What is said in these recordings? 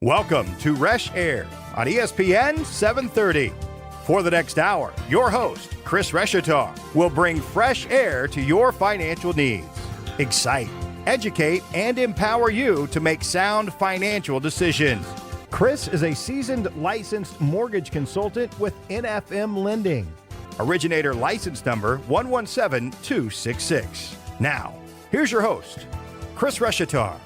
Welcome to Reshair on ESPN 730. For the next hour, your host, Chris Reshaar, will bring fresh air to your financial needs. Excite, educate, and empower you to make sound financial decisions. Chris is a seasoned licensed mortgage consultant with NFM Lending. Originator license number 117266. Now, here's your host, Chris Reshaar.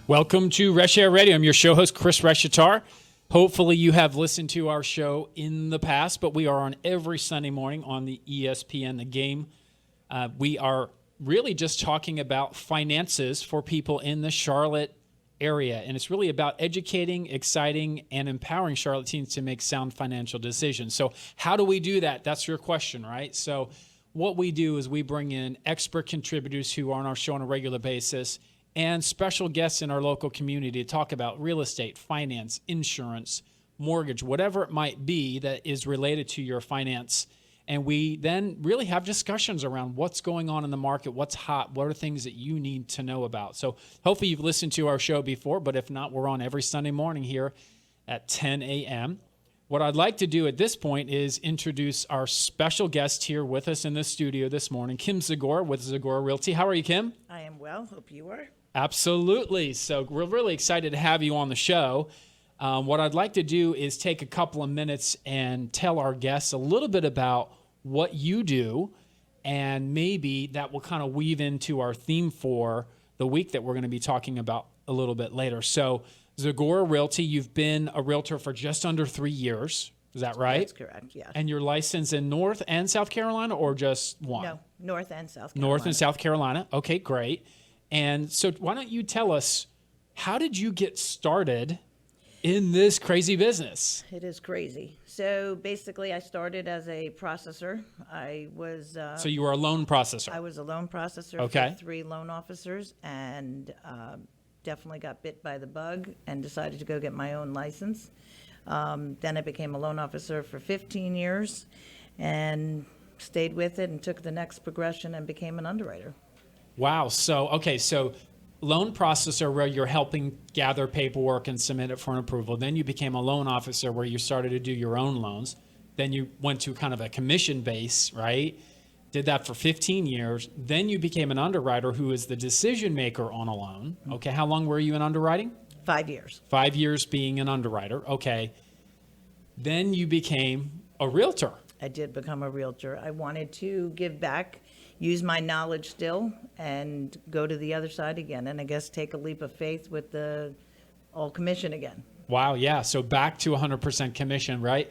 Welcome to Reshair Radio. I'm your show host, Chris Reshaar. Hopefully you have listened to our show in the past, but we are on every Sunday morning on the ESPN The Game. We are really just talking about finances for people in the Charlotte area, and it's really about educating, exciting, and empowering Charlotte teens to make sound financial decisions. So how do we do that? That's your question, right? So what we do is we bring in expert contributors who are on our show on a regular basis and special guests in our local community to talk about real estate, finance, insurance, mortgage, whatever it might be that is related to your finance. And we then really have discussions around what's going on in the market, what's hot, what are things that you need to know about. So hopefully you've listened to our show before, but if not, we're on every Sunday morning here at 10 a.m. What I'd like to do at this point is introduce our special guest here with us in the studio this morning, Kim Zagora with Zagora Realty. How are you, Kim? I am well. Hope you are. Absolutely. So we're really excited to have you on the show. What I'd like to do is take a couple of minutes and tell our guests a little bit about what you do, and maybe that will kind of weave into our theme for the week that we're going to be talking about a little bit later. So Zagora Realty, you've been a realtor for just under 3 years. Is that right? That's correct, yes. And you're licensed in North and South Carolina, or just one? No, North and South Carolina. North and South Carolina. Okay, great. And so why don't you tell us, how did you get started in this crazy business? It is crazy. So basically, I started as a processor. I was... So you were a loan processor? I was a loan processor Okay. for 3 loan officers, and definitely got bit by the bug and decided to go get my own license. Then I became a loan officer for 15 years and stayed with it and took the next progression and became an underwriter. Wow. So loan processor where you're helping gather paperwork and submit it for an approval. Then you became a loan officer where you started to do your own loans. Then you went to kind of a commission base, right? Did that for 15 years. Then you became an underwriter who is the decision maker on a loan. Okay. How long were you in underwriting? 5 years. 5 years being an underwriter. Okay. Then you became a realtor. I did become a realtor. I wanted to give back, use my knowledge still, and go to the other side again. And I guess take a leap of faith with the all commission again. Wow, yeah. So back to 100% commission, right?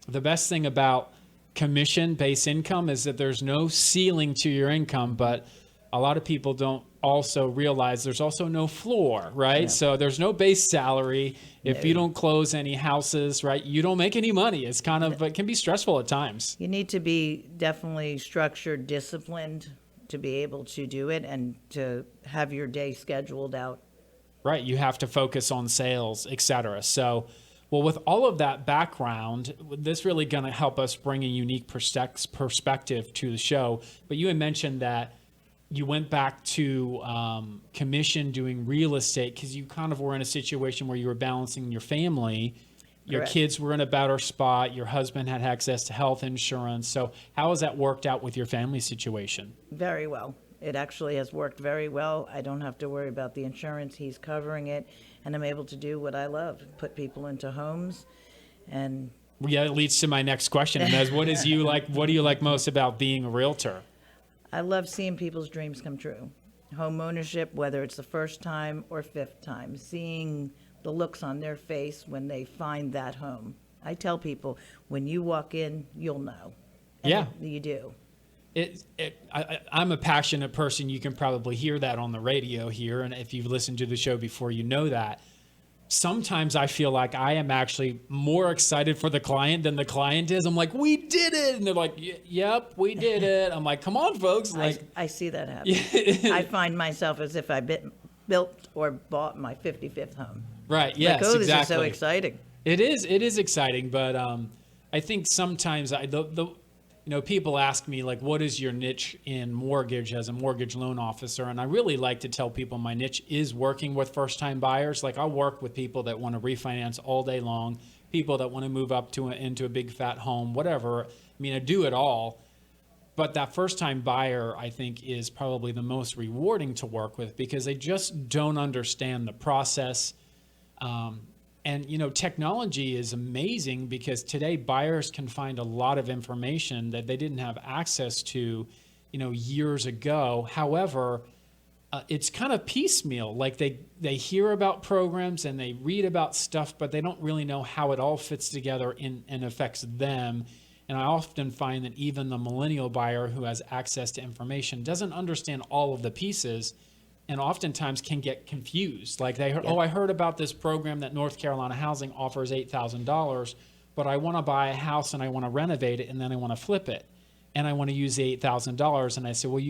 The best thing about commission-based income is that there's no ceiling to your income, but a lot of people don't also realize there's also no floor, right? Yeah. So there's no base salary. If you don't close any houses, right, you don't make any money. It's kind of, it can be stressful at times. You need to be definitely structured, disciplined to be able to do it and to have your day scheduled out. Right. You have to focus on sales, et cetera. So, well, with all of that background, this really going to help us bring a unique perspective to the show. But you had mentioned that you went back to commission doing real estate because you kind of were in a situation where you were balancing your family. Your Correct. Kids were in a better spot. Your husband had access to health insurance. So how has that worked out with your family situation? Very well. It actually has worked very well. I don't have to worry about the insurance. He's covering it. And I'm able to do what I love, put people into homes. And yeah, it leads to my next question. And that's what do you like most about being a realtor? I love seeing people's dreams come true. Home ownership, whether it's the first time or 5th time, seeing the looks on their face when they find that home. I tell people, when you walk in, you'll know. And yeah. You do. I'm a passionate person. You can probably hear that on the radio here. And if you've listened to the show before, you know that. Sometimes I feel like I am actually more excited for the client than the client is. I'm like, we did it. And they're like, yep, we did it. I'm like, come on, folks. Like, I see that happen. I find myself as if I built or bought my 55th home. Right, yes, like, exactly. This is so exciting. It is exciting. But I think sometimes people ask me, like, what is your niche in mortgage as a mortgage loan officer? And I really like to tell people my niche is working with first-time buyers. Like, I work with people that want to refinance all day long, people that want to move up into a big fat home, whatever. I mean, I do it all. But that first-time buyer, I think, is probably the most rewarding to work with because they just don't understand the process. And, technology is amazing because today buyers can find a lot of information that they didn't have access to, years ago. However, it's kind of piecemeal. Like they hear about programs and they read about stuff, but they don't really know how it all fits together and affects them. And I often find that even the millennial buyer who has access to information doesn't understand all of the pieces and oftentimes can get confused. Like they heard, I heard about this program that North Carolina Housing offers $8,000, but I want to buy a house and I want to renovate it and then I want to flip it. And I want to use the $8,000. And I said, well,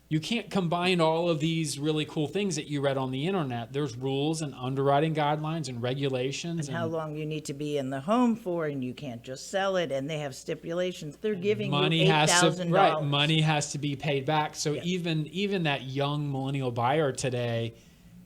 you can't combine all of these really cool things that you read on the internet. There's rules and underwriting guidelines and regulations. And how long you need to be in the home for, and you can't just sell it, and they have stipulations. They're giving you $8,000. Right, money has to be paid back. So even that young millennial buyer today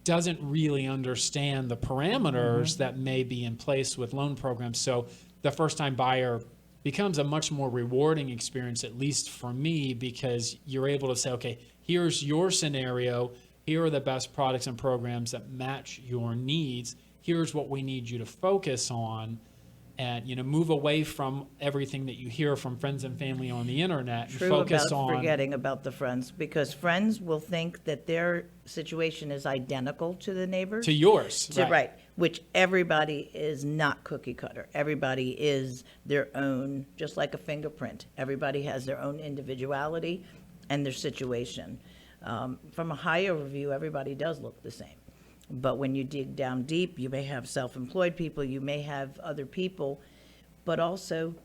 doesn't really understand the parameters that may be in place with loan programs. So the first-time buyer becomes a much more rewarding experience, at least for me, because you're able to say, okay, here's your scenario. Here are the best products and programs that match your needs. Here's what we need you to focus on, and move away from everything that you hear from friends and family on the internet. And focus on forgetting about the friends, because friends will think that their situation is identical to the neighbors. To yours, right. Which everybody is not cookie cutter. Everybody is their own, just like a fingerprint. Everybody has their own individuality and their situation. From a high overview, everybody does look the same. But when you dig down deep, you may have self-employed people, you may have other people, but also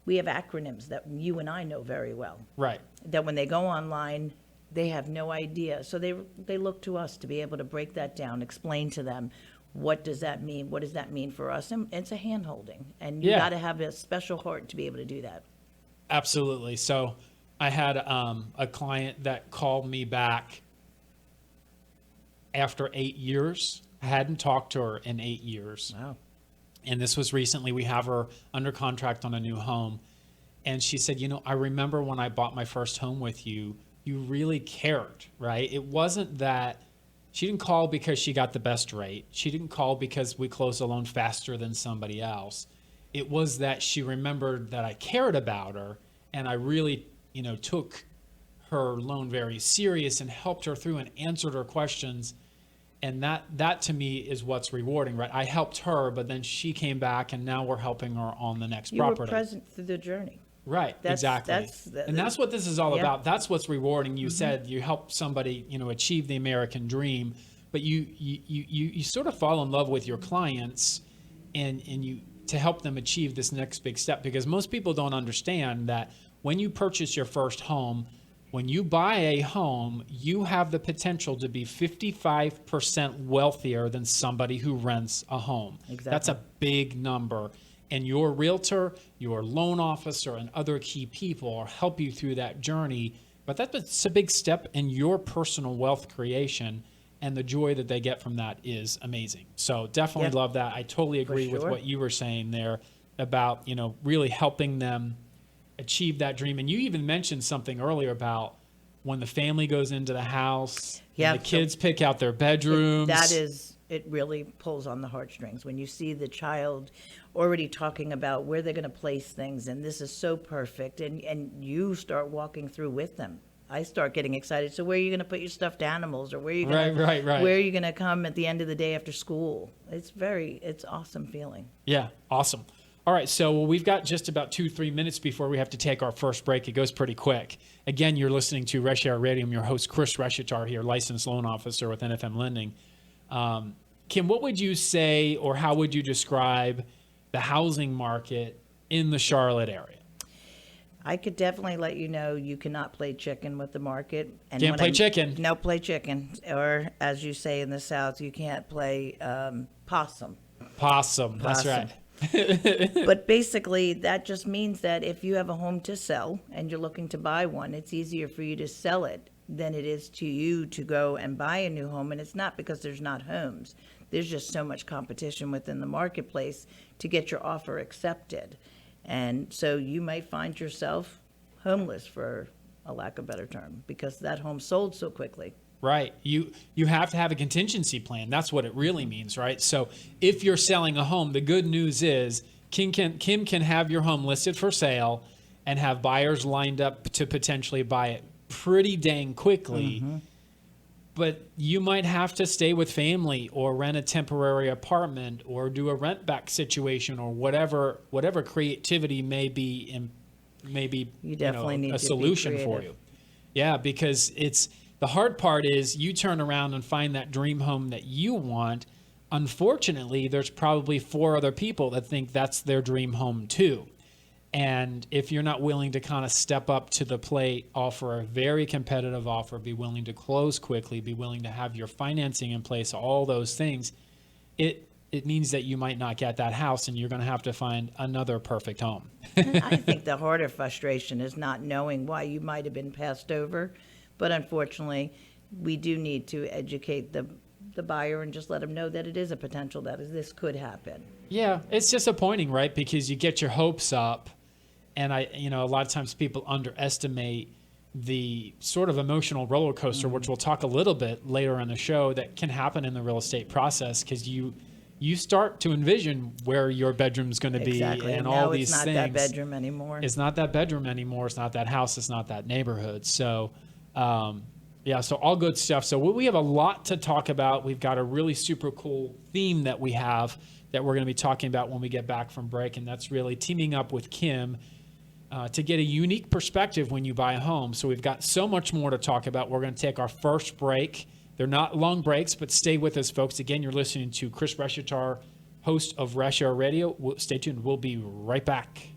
we have acronyms that you and I know very well. Right. That when they go online, they have no idea. So they look to us to be able to break that down, explain to them, what does that mean? What does that mean for us? And it's a hand-holding, and you got to have a special heart to be able to do that. Absolutely. So I had a client that called me back after 8 years. I hadn't talked to her in 8 years. Wow. And this was recently. We have her under contract on a new home. And she said, I remember when I bought my first home with you, you really cared, right? It wasn't that she didn't call because she got the best rate. She didn't call because we closed a loan faster than somebody else. It was that she remembered that I cared about her, and I really, took her loan very serious and helped her through and answered her questions. And that to me is what's rewarding, right? I helped her, but then she came back, and now we're helping her on the next property. You were present through the journey. Right, exactly. And that's what this is all about. That's what's rewarding. You said you help somebody, achieve the American dream, but you sort of fall in love with your clients and you to help them achieve this next big step, because most people don't understand that when you purchase your first home, when you buy a home, you have the potential to be 55% wealthier than somebody who rents a home. Exactly. That's a big number. And your realtor, your loan officer, and other key people will help you through that journey. But that's a big step in your personal wealth creation, and the joy that they get from that is amazing. So definitely love that. I totally agree with what you were saying there about, really helping them achieve that dream. And you even mentioned something earlier about when the family goes into the house, and the kids pick out their bedrooms. It really pulls on the heartstrings when you see the child already talking about where they're going to place things, and this is so perfect, and you start walking through with them. I start getting excited. So where are you going to put your stuffed animals, or where are you going where are you going to come at the end of the day after school? It's awesome feeling. Yeah, awesome. All right, so we've got just about 2-3 minutes before we have to take our first break. It goes pretty quick. Again, you're listening to Reshair Radio. I'm your host, Chris Reshatar here, licensed loan officer with NFM Lending. Kim, what would you say, or how would you describe the housing market in the Charlotte area? I could definitely let you know you cannot play chicken with the market. And can't play chicken. No, play chicken. Or, as you say in the South, you can't play possum. Possum, that's right. But basically, that just means that if you have a home to sell and you're looking to buy one, it's easier for you to sell it than it is to you to go and buy a new home. And it's not because there's not homes. There's just so much competition within the marketplace to get your offer accepted. And so you might find yourself homeless, for a lack of a better term, because that home sold so quickly. Right. You have to have a contingency plan. That's what it really means, right? So if you're selling a home, the good news is Kim can have your home listed for sale and have buyers lined up to potentially buy it pretty dang quickly. Mm-hmm. But you might have to stay with family or rent a temporary apartment or do a rent back situation or whatever creativity may be You definitely need a to solution be for you. Yeah, because the hard part is you turn around and find that dream home that you want. Unfortunately, there's probably 4 other people that think that's their dream home too. And if you're not willing to kind of step up to the plate, offer a very competitive offer, be willing to close quickly, be willing to have your financing in place, all those things, it means that you might not get that house and you're going to have to find another perfect home. I think the harder frustration is not knowing why you might have been passed over. But unfortunately, we do need to educate the buyer and just let them know that it is a potential that this could happen. Yeah, it's disappointing, right? Because you get your hopes up. And a lot of times people underestimate the sort of emotional roller coaster, which we'll talk a little bit later on the show, that can happen in the real estate process, because you start to envision where your bedroom's going to be and all these things. It's not that bedroom anymore. It's not that bedroom anymore. It's not that house. It's not that neighborhood. So, so all good stuff. So we have a lot to talk about. We've got a really super cool theme that we have that we're going to be talking about when we get back from break, and that's really teaming up with Kim to get a unique perspective when you buy a home. So we've got so much more to talk about. We're going to take our first break. They're not long breaks, but stay with us, folks. Again, you're listening to Chris Reshatar, host of Reshair Radio. Stay tuned. We'll be right back.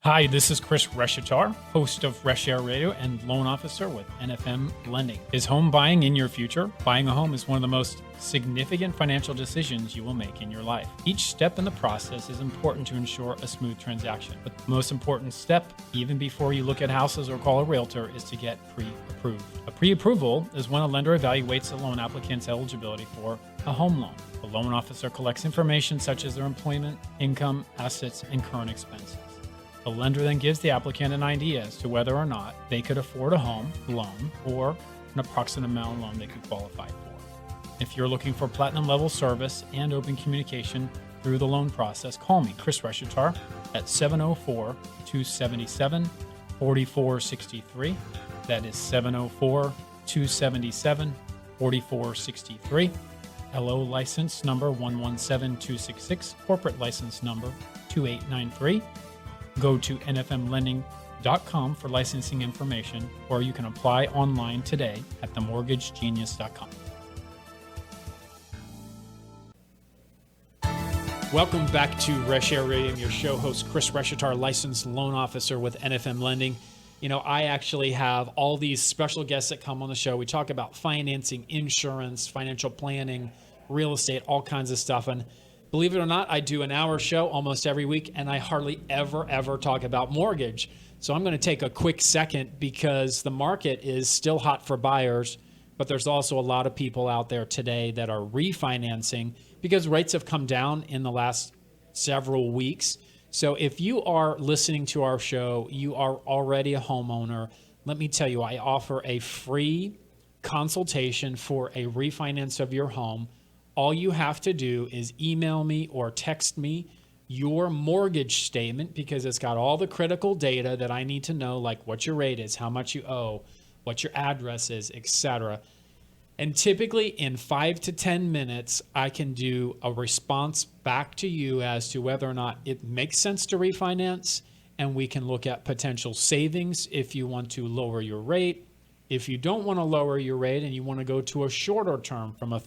Hi, this is Chris Reshatar, host of Reshair Radio and loan officer with NFM Lending. Is home buying in your future? Buying a home is one of the most significant financial decisions you will make in your life. Each step in the process is important to ensure a smooth transaction. But the most important step, even before you look at houses or call a realtor, is to get pre-approved. A pre-approval is when a lender evaluates a loan applicant's eligibility for a home loan. The loan officer collects information such as their employment, income, assets, and current expenses. The lender then gives the applicant an idea as to whether or not they could afford a home loan or an approximate amount of loan they could qualify for. If you're looking for platinum level service and open communication through the loan process, call me, Chris Reshatar, at 704-277-4463. That is 704-277-4463. LO license number 117266, corporate license number 2893. Go to nfmlending.com for licensing information, or you can apply online today at themortgagegenius.com. Welcome back to Reshair Radio. I'm your show host, Chris Reshatar, licensed loan officer with NFM Lending. I actually have all these special guests that come on the show. We talk about financing, insurance, financial planning, real estate, all kinds of stuff. And believe it or not, I do an hour show almost every week, and I hardly ever talk about mortgage. So I'm going to take a quick second, because the market is still hot for buyers, but there's also a lot of people out there today that are refinancing because rates have come down in the last several weeks. So if you are listening to our show, you are already a homeowner, let me tell you, I offer a free consultation for a refinance of your home. All you have to do is email me or text me your mortgage statement, because it's got all the critical data that I need to know, like what your rate is, how much you owe, what your address is, etc. And typically in 5 to 10 minutes, I can do a response back to you as to whether or not it makes sense to refinance, and we can look at potential savings if you want to lower your rate. If you don't want to lower your rate and you want to go to a shorter term, from a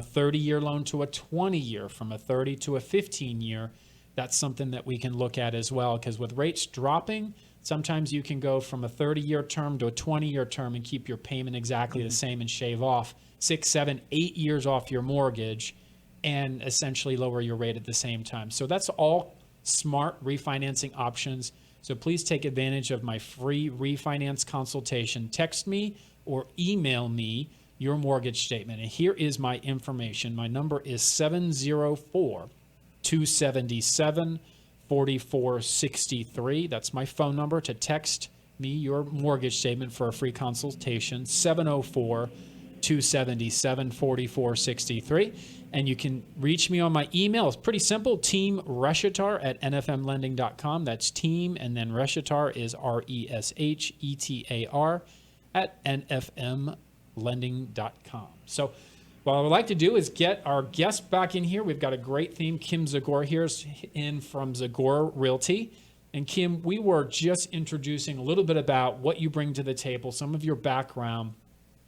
30-year loan to a 20-year, from a 30 to a 15-year, that's something that we can look at as well. Because with rates dropping, sometimes you can go from a 30-year term to a 20-year term and keep your payment exactly the same and shave off 6, 7, 8 years off your mortgage. and essentially lower your rate at the same time. So that's all smart refinancing options. So please take advantage of my free refinance consultation. Text me or email me your mortgage statement. And here is my information. My number is 704-277-4463. That's my phone number to text me your mortgage statement for a free consultation, 704-277-4463. And you can reach me on my email. It's pretty simple, teamreshatar@nfmlending.com. That's team, and then Reshatar is RESHETAR at nfmlending.com. So what I would like to do is get our guest back in here. We've got a great theme. Kim Zagora here is in from Zagora Realty. And Kim, we were just introducing a little bit about what you bring to the table, some of your background.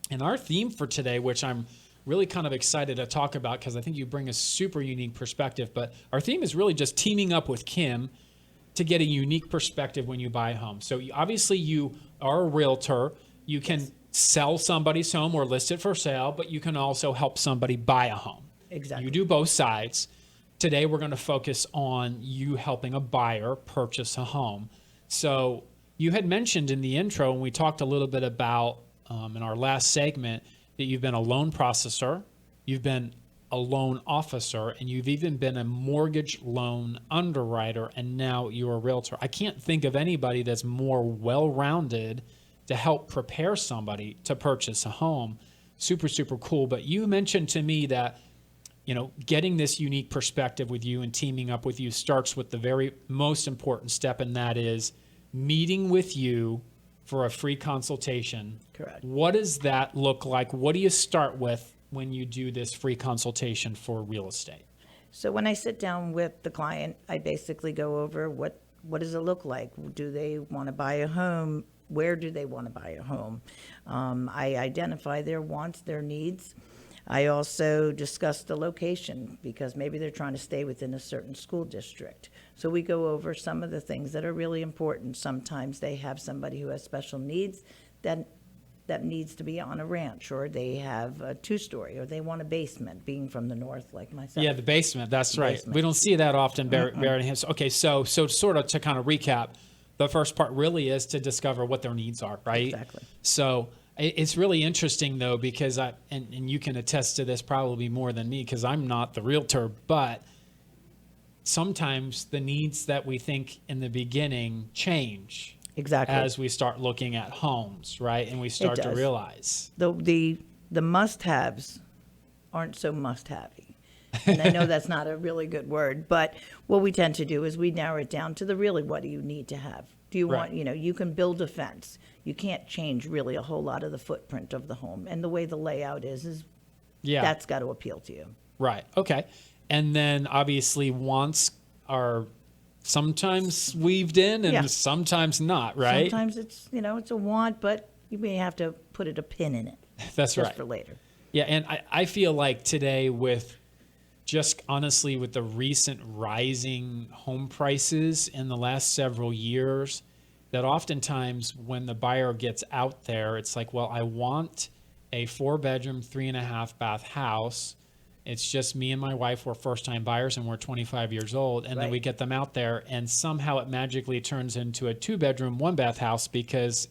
And our theme for today, which I'm really kind of excited to talk about because I think you bring a super unique perspective, but our theme is really just teaming up with Kim to get a unique perspective when you buy a home. So obviously you are a realtor. You can sell somebody's home or list it for sale, but you can also help somebody buy a home. Exactly. You do both sides. Today, we're going to focus on you helping a buyer purchase a home. So you had mentioned in the intro, and we talked a little bit about in our last segment, that you've been a loan processor, you've been a loan officer, and you've even been a mortgage loan underwriter, and now you're a realtor. I can't think of anybody that's more well-rounded to help prepare somebody to purchase a home. Super, super cool. But you mentioned to me that, getting this unique perspective with you and teaming up with you starts with the very most important step, and that is meeting with you for a free consultation. Correct. What does that look like? What do you start with when you do this free consultation for real estate? So when I sit down with the client, I basically go over what does it look like? Do they want to buy a home? Where do they want to buy a home? I identify their wants, their needs. I also discuss the location because maybe they're trying to stay within a certain school district. So we go over some of the things that are really important. Sometimes they have somebody who has special needs that needs to be on a ranch, or they have a two-story, or they want a basement, being from the north like myself. Yeah, the basement. That's right. Basement. We don't see that often, Barrett Hills. Okay, so sort of to kind of recap, the first part really is to discover what their needs are, right? Exactly. So it's really interesting, though, because and you can attest to this probably more than me because I'm not the realtor, but sometimes the needs that we think in the beginning change. Exactly. As we start looking at homes, right? And we start to realize. The must-haves aren't so must-havey. And I know that's not a really good word, but what we tend to do is we narrow it down to the really what do you need to have. Do you want, you can build a fence. You can't change really a whole lot of the footprint of the home. And the way the layout is that's got to appeal to you. Right. Okay. And then obviously wants are sometimes weaved in and sometimes not, right? Sometimes it's, it's a want, but you may have to put a pin in it. That's just right. for later. Yeah. And I feel like today with just honestly with the recent rising home prices in the last several years, that oftentimes when the buyer gets out there, it's like, well, I want a 4-bedroom, 3.5-bath house. It's just me and my wife. We're first-time buyers and we're 25 years old. And then we get them out there and somehow it magically turns into a 2-bedroom, 1-bath house because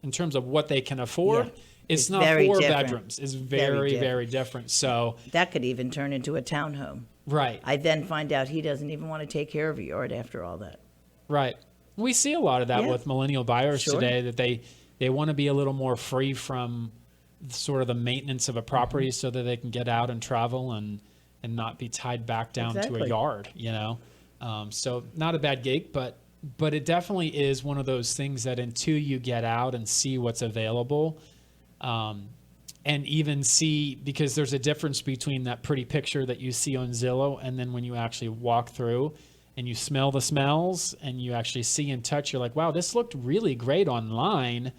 in terms of what they can afford, it's not 4 different. bedrooms. It's very, very different. So that could even turn into a townhome. Right. I then find out he doesn't even want to take care of a yard after all that. Right. We see a lot of that with millennial buyers today, that they want to be a little more free from sort of the maintenance of a property so that they can get out and travel and not be tied back down to a yard, So not a bad gig, but it definitely is one of those things that until you get out and see what's available, and even see, because there's a difference between that pretty picture that you see on Zillow and then when you actually walk through and you smell the smells and you actually see and touch, you're like, wow, this looked really great online,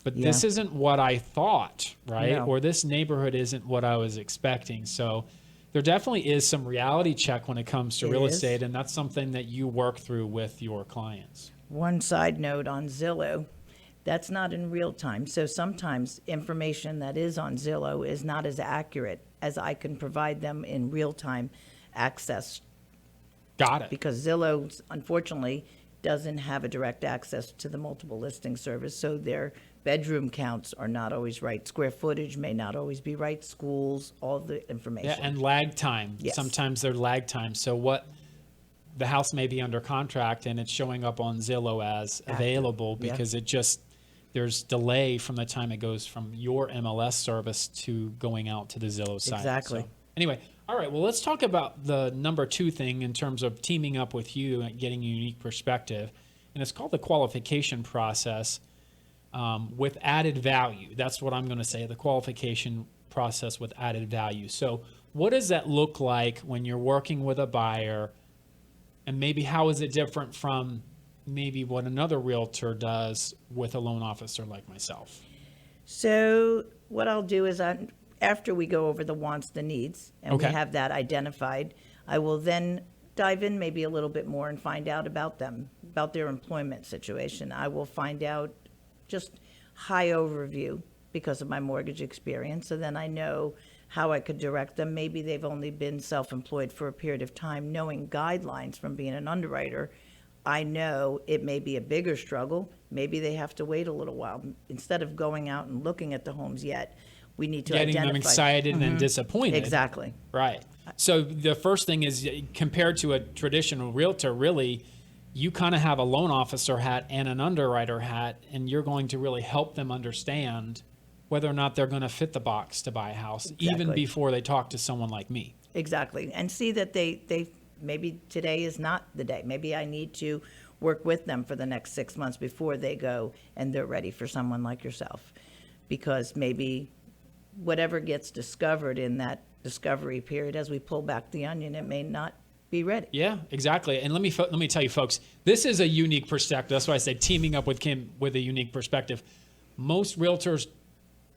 but this isn't what I thought, right? No. Or this neighborhood isn't what I was expecting. So there definitely is some reality check when it comes to real estate, and that's something that you work through with your clients. One side note on Zillow, that's not in real time. So sometimes information that is on Zillow is not as accurate as I can provide them in real-time access, Got it. because Zillow, unfortunately, doesn't have a direct access to the multiple listing service, so their bedroom counts are not always right. Square footage may not always be right, schools, all the information. Yeah, and lag time. Yes. Sometimes they're lag time. So what the house may be under contract and it's showing up on Zillow as available Yeah. because there's delay from the time it goes from your MLS service to going out to the Zillow site. Exactly. So, anyway, all right, well, let's talk about the number 2 thing in terms of teaming up with you and getting a unique perspective. And it's called the qualification process with added value. That's what I'm going to say, the qualification process with added value. So what does that look like when you're working with a buyer, and maybe how is it different from maybe what another realtor does with a loan officer like myself? So what I'll do is, after we go over the wants, the needs, and we Okay. have that identified, I will then dive in maybe a little bit more and find out about them, about their employment situation. I will find out just high overview because of my mortgage experience, so then I know how I could direct them. Maybe they've only been self-employed for a period of time. Knowing guidelines from being an underwriter, I know it may be a bigger struggle. Maybe they have to wait a little while. Instead of going out and looking at the homes yet, we need to Getting identify. them excited and disappointed. Exactly. Right. So the first thing is, compared to a traditional realtor, really, you kind of have a loan officer hat and an underwriter hat, and you're going to really help them understand whether or not they're going to fit the box to buy a house, even Exactly. before they talk to someone like me. Exactly. And see that they maybe today is not the day. Maybe I need to work with them for the next 6 months before they go and they're ready for someone like yourself. Because maybe whatever gets discovered in that discovery period, as we pull back the onion, it may not be ready. Yeah, exactly. And let me tell you, folks, this is a unique perspective. That's why I say teaming up with Kim with a unique perspective. Most realtors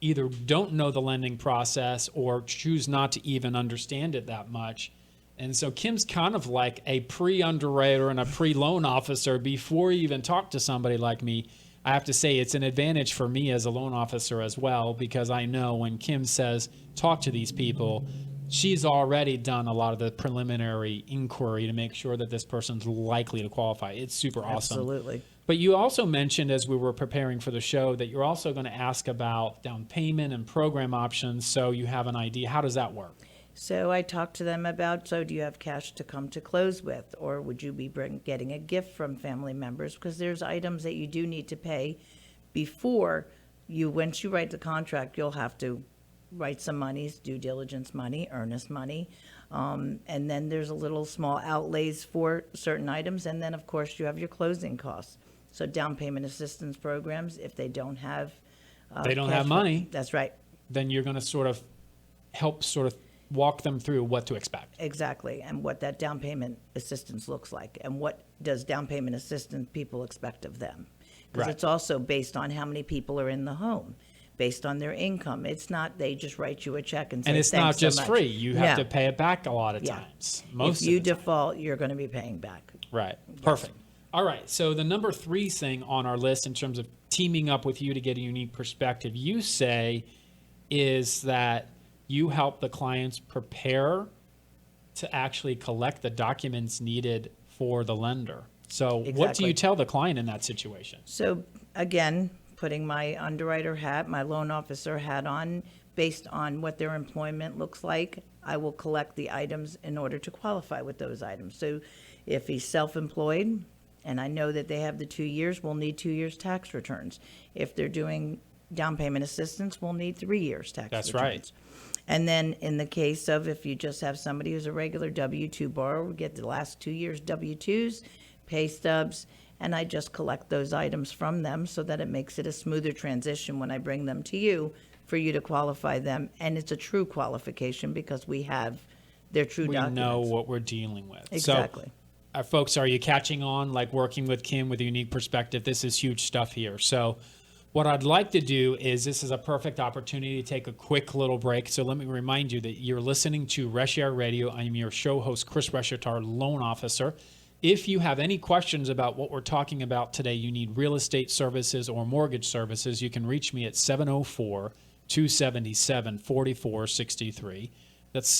either don't know the lending process or choose not to even understand it that much. And so Kim's kind of like a pre-underwriter and a pre-loan officer before you even talk to somebody like me. I have to say it's an advantage for me as a loan officer as well, because I know when Kim says talk to these people, she's already done a lot of the preliminary inquiry to make sure that this person's likely to qualify. It's super awesome. Absolutely. But you also mentioned, as we were preparing for the show, that you're also going to ask about down payment and program options, so you have an idea. How does that work? So I talked to them about, so do you have cash to come to close with? Or would you be getting a gift from family members? Because there's items that you do need to pay before you, once you write the contract, you'll have to write some monies, due diligence money, earnest money. And then there's a little small outlays for certain items. And then, of course, you have your closing costs. So down payment assistance programs, if they don't have. They don't cash have flow- money. That's right. Then you're going to sort of help sort of walk them through what to expect. Exactly, and what that down payment assistance looks like, and what does down payment assistance people expect of them? Because Right. it's also based on how many people are in the home, based on their income. It's not they just write you a check and say, And it's not "Thanks so just much." free. You have No. to pay it back a lot of Yeah. times. Most If you of the time. default, you're going to be paying back. Right. Perfect. All right. So the number 3 thing on our list in terms of teaming up with you to get a unique perspective, you say, is that you help the clients prepare to actually collect the documents needed for the lender. So what do Exactly. you tell the client in that situation? So again, putting my underwriter hat, my loan officer hat on, based on what their employment looks like, I will collect the items in order to qualify with those items. So if he's self-employed, and I know that they have the 2 years, we'll need 2 years tax returns. If they're doing down payment assistance, we'll need 3 years tax That's returns. right. And then in the case of if you just have somebody who's a regular W-2 borrower, we get the last 2 years W-2s, pay stubs, and I just collect those items from them so that it makes it a smoother transition when I bring them to you for you to qualify them. And it's a true qualification because we have their true We documents. know what we're dealing with. Exactly. So, folks, are you catching on, like working with Kim with a unique perspective? This is huge stuff here. So what I'd like to do is, this is a perfect opportunity to take a quick little break. So let me remind you that you're listening to Reshair Radio. I'm your show host, Chris Reshatar, loan officer. If you have any questions about what we're talking about today, you need real estate services or mortgage services, you can reach me at 704-277-4463. That's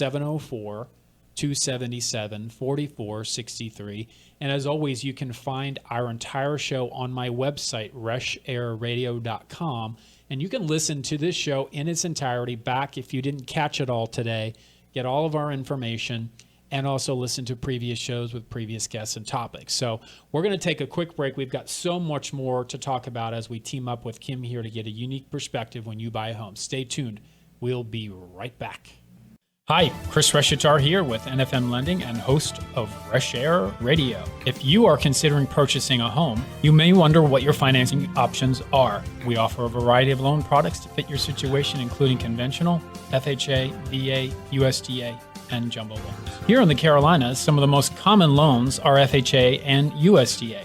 704-277-4463. And as always, you can find our entire show on my website, reshairradio.com. And you can listen to this show in its entirety back if you didn't catch it all today, get all of our information, and also listen to previous shows with previous guests and topics. So we're going to take a quick break. We've got so much more to talk about as we team up with Kim here to get a unique perspective when you buy a home. Stay tuned. We'll be right back. Hi, Chris Reshatar here with NFM Lending and host of Reshair Radio. If you are considering purchasing a home, you may wonder what your financing options are. We offer a variety of loan products to fit your situation, including conventional, FHA, VA, USDA, and jumbo loans. Here in the Carolinas, some of the most common loans are FHA and USDA.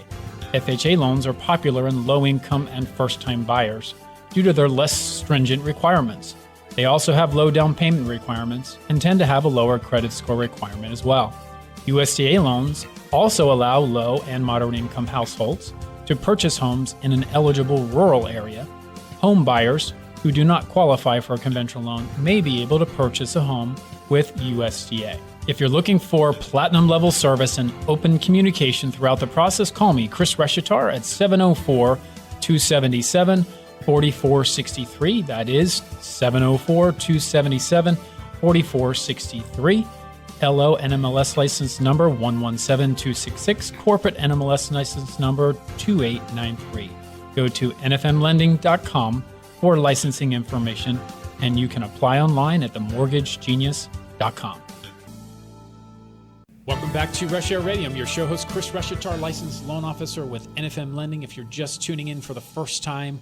FHA loans are popular in low-income and first-time buyers due to their less stringent requirements. They also have low down payment requirements and tend to have a lower credit score requirement as well. USDA loans also allow low and moderate income households to purchase homes in an eligible rural area. Home buyers who do not qualify for a conventional loan may be able to purchase a home with USDA. If you're looking for platinum level service and open communication throughout the process, call me, Chris Reshatar, at 704-277-4463. That is 704-277-4463. LO NMLS license number 117266, corporate NMLS license number 2893. Go to nfmlending.com for licensing information, and you can apply online at themortgagegenius.com. Welcome back to Reshair Radio. I'm your show host, Chris Reshatar, licensed loan officer with NFM Lending. If you're just tuning in for the first time,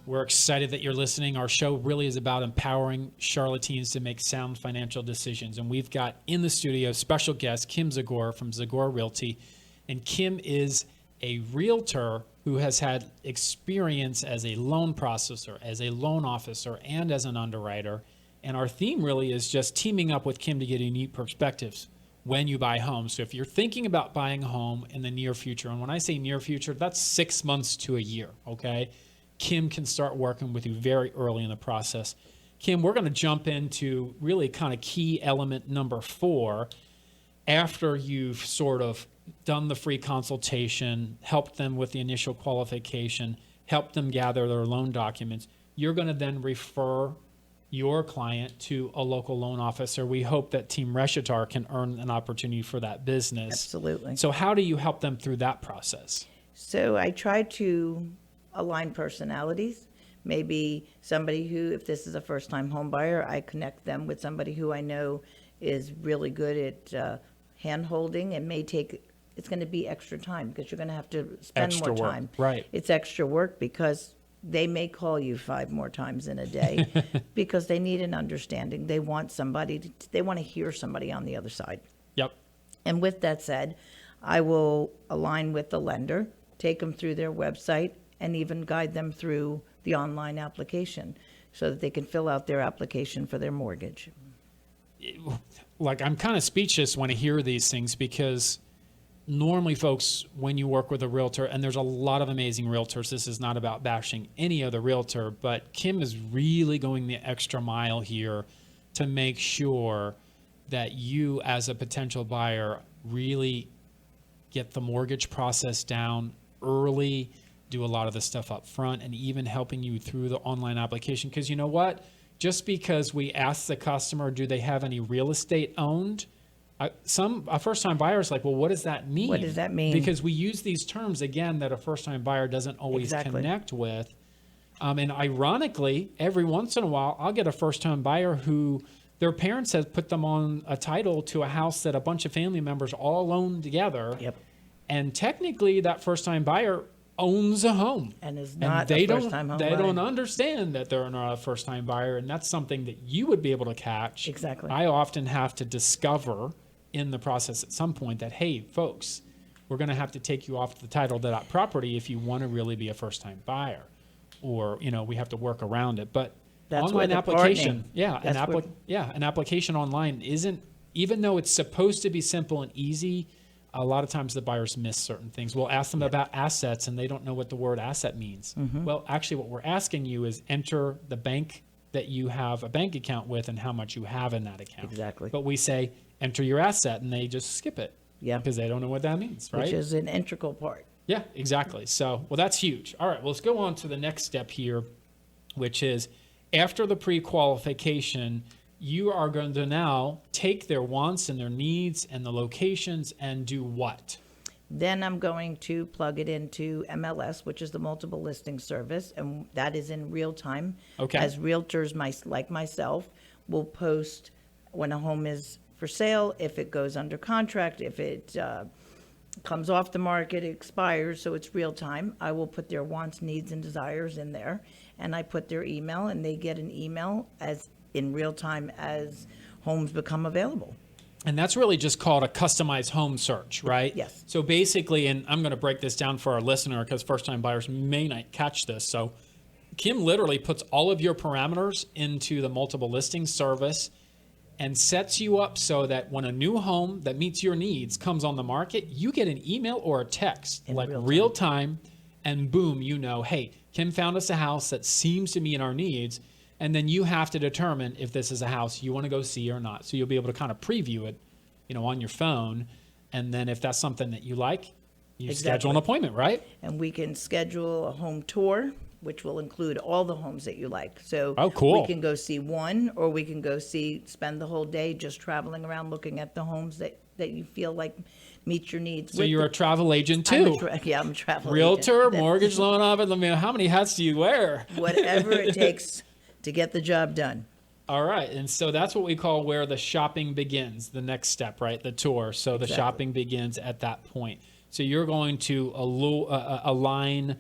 we're excited that you're listening. Our show really is about empowering Charlotte teens to make sound financial decisions. And we've got in the studio special guest, Kim Zagora from Zagora Realty. And Kim is a realtor who has had experience as a loan processor, as a loan officer, and as an underwriter. And our theme really is just teaming up with Kim to get unique perspectives when you buy homes. So if you're thinking about buying a home in the near future, and when I say near future, that's 6 months to a year, okay? Kim can start working with you very early in the process. Kim, we're going to jump into really kind of key element number 4. After you've sort of done the free consultation, helped them with the initial qualification, helped them gather their loan documents, you're going to then refer your client to a local loan officer. We hope that Team Reshatar can earn an opportunity for that business. Absolutely. So how do you help them through that process? So I try to align personalities. Maybe somebody who, if this is a first-time home buyer, I connect them with somebody who I know is really good at hand-holding and may take, it's going to be extra time because you're going to have to spend Extra more work, time. right. It's extra work because they may call you 5 more times in a day because they need an understanding. They want somebody, they want to hear somebody on the other side. Yep. And with that said, I will align with the lender, take them through their website, and even guide them through the online application so that they can fill out their application for their mortgage. Like, I'm kind of speechless when I hear these things because normally, folks, when you work with a realtor, and there's a lot of amazing realtors, this is not about bashing any other realtor, but Kim is really going the extra mile here to make sure that you as a potential buyer really get the mortgage process down early, do a lot of the stuff up front, and even helping you through the online application. Because you know what? Just because we ask the customer, do they have any real estate owned? A first-time buyer is like, well, what does that mean? What does that mean? Because we use these terms, again, that a first-time buyer doesn't always connect with. And ironically, every once in a while, I'll get a first-time buyer who their parents have put them on a title to a house that a bunch of family members all own together. Yep. And technically, that first-time buyer owns a home. And is not they a first-time home They buyer. don't understand that they're not a first-time buyer, and that's something that you would be able to catch. Exactly. I often have to discover in the process at some point that, hey, folks, we're going to have to take you off the title to that property if you want to really be a first-time buyer, or we have to work around it. But That's online where the application, partnering- an application online isn't, even though it's supposed to be simple and easy. A lot of times the buyers miss certain things. We'll ask them about assets and they don't know what the word asset means. Mm-hmm. Well, actually what we're asking you is enter the bank that you have a bank account with and how much you have in that account. Exactly. But we say, enter your asset, and they just skip it. Yeah. Because they don't know what that means, right? Which is an integral part. Yeah, exactly. So, well, that's huge. All right, well, let's go on to the next step here, which is after the pre-qualification, you are going to now take their wants and their needs and the locations and do what? Then I'm going to plug it into MLS, which is the multiple listing service, and that is in real time. Okay. As realtors like myself will post when a home is for sale, if it goes under contract, if it comes off the market, it expires, so it's real time. I will put their wants, needs, and desires in there, and I put their email, and they get an email as in real time as homes become available. And that's really just called a customized home search, right? Yes. So basically, and I'm going to break this down for our listener because first-time buyers may not catch this. So Kim literally puts all of your parameters into the multiple listing service and sets you up so that when a new home that meets your needs comes on the market, you get an email or a text In like real time. real time, and boom, you know, hey, Kim found us a house that seems to meet our needs. And then you have to determine if this is a house you want to go see or not. So you'll be able to kind of preview it, on your phone. And then if that's something that you like, you schedule an appointment, right? And we can schedule a home tour, which will include all the homes that you like. So Oh, cool. we can go see one, or we can go spend the whole day just traveling around looking at the homes that you feel like meet your needs. So you're a travel agent too. I'm a travel Realtor, agent. mortgage loan officer. I mean, how many hats do you wear? Whatever it takes to get the job done. All right. And so that's what we call where the shopping begins, the next step, right? The tour. So the shopping begins at that point. So you're going to align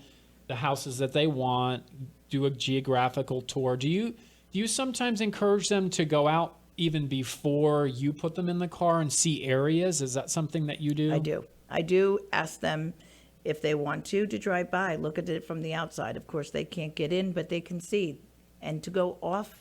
the houses that they want, do a geographical tour. Do you sometimes encourage them to go out even before you put them in the car and see areas? Is that something that you do? I do. I do ask them if they want to drive by, look at it from the outside. Of course, they can't get in, but they can see. And to go off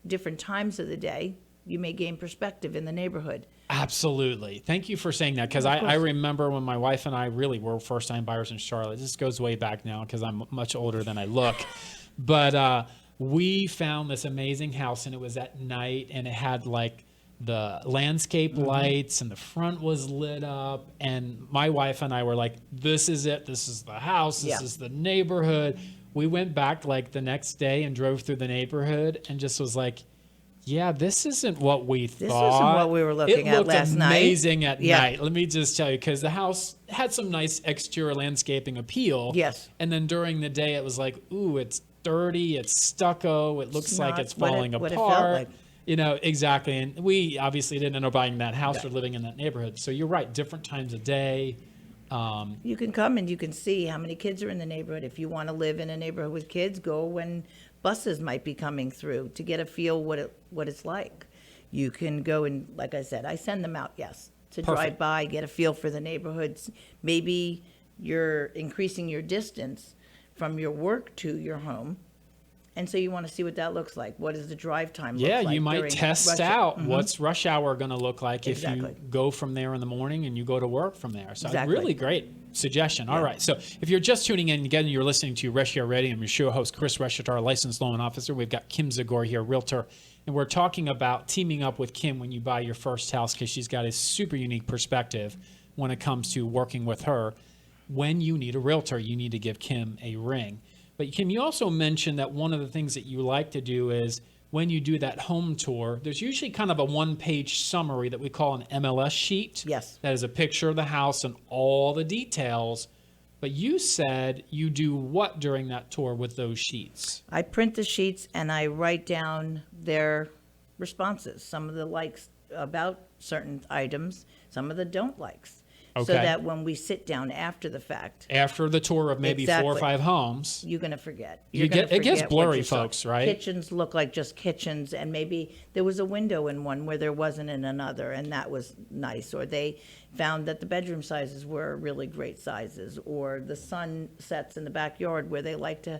different times of the day, you may gain perspective in the neighborhood. Absolutely. Thank you for saying that, because I remember when my wife and I really were first-time buyers in Charlotte. This goes way back now because I'm much older than I look. But we found this amazing house, and it was at night, and it had like the landscape lights, and the front was lit up. And my wife and I were like, this is it. This is the house. This is the neighborhood. We went back like the next day and drove through the neighborhood and just was like, yeah, this isn't what we thought. This isn't what we were looking at last night. It looked amazing at night. Let me just tell you, because the house had some nice exterior landscaping appeal. Yes. And then during the day, it was like, ooh, it's dirty, it's stucco, it looks like it's falling apart. What it felt like. Exactly. And we obviously didn't end up buying that house or living in that neighborhood. So you're right, different times of day. You can come and you can see how many kids are in the neighborhood. If you want to live in a neighborhood with kids, go when buses might be coming through to get a feel what it's like. You can go and, like I said, I send them out, to drive by, get a feel for the neighborhoods. Maybe you're increasing your distance from your work to your home. And so you want to see what that looks like. What does the drive time look like? Yeah, you might during test out what's rush hour going to look like if you Exactly. go from there in the morning and you go to work from there. So Exactly. really great suggestion. All right. So if you're just tuning in, again, you're listening to Reshair Radio. I'm your show host, Chris Reshatar, licensed loan officer. We've got Kim Zagora here, realtor. And we're talking about teaming up with Kim when you buy your first house, because she's got a super unique perspective when it comes to working with her. When you need a realtor, you need to give Kim a ring. But Kim, you also mentioned that one of the things that you like to do is when you do that home tour, there's usually kind of a one-page summary that we call an MLS sheet. Yes. That is a picture of the house and all the details. But you said you do what during that tour with those sheets? I print the sheets and I write down their responses, some of the likes about certain items, some of the don't likes. So Okay. that when we sit down after the fact, After the tour of maybe 4 or Exactly. 5 homes. you're going to forget. You You're gonna get- it gets forget what blurry, you saw. folks, right? Kitchens look like just kitchens, and maybe there was a window in one where there wasn't in another, and that was nice. Or they found that the bedroom sizes were really great sizes, or the sun sets in the backyard where they like to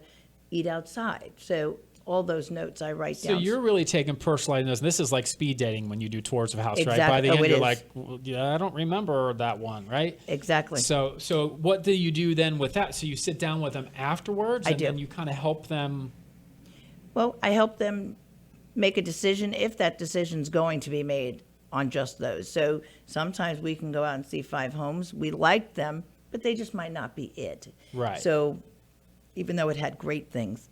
eat outside. So all those notes I write So down. you're really taking personalized notes. This is like speed dating when you do tours of a house, right? By Exactly. the Oh, end, it you're is. like, well, yeah, I don't remember that one, right? Exactly. So what do you do then with that? So you sit down with them afterwards, I and do. then you kind of help them. Well, I help them make a decision if that decision's going to be made on just those. So sometimes we can go out and see 5 homes. We like them, but they just might not be it. Right. So even though it had great things,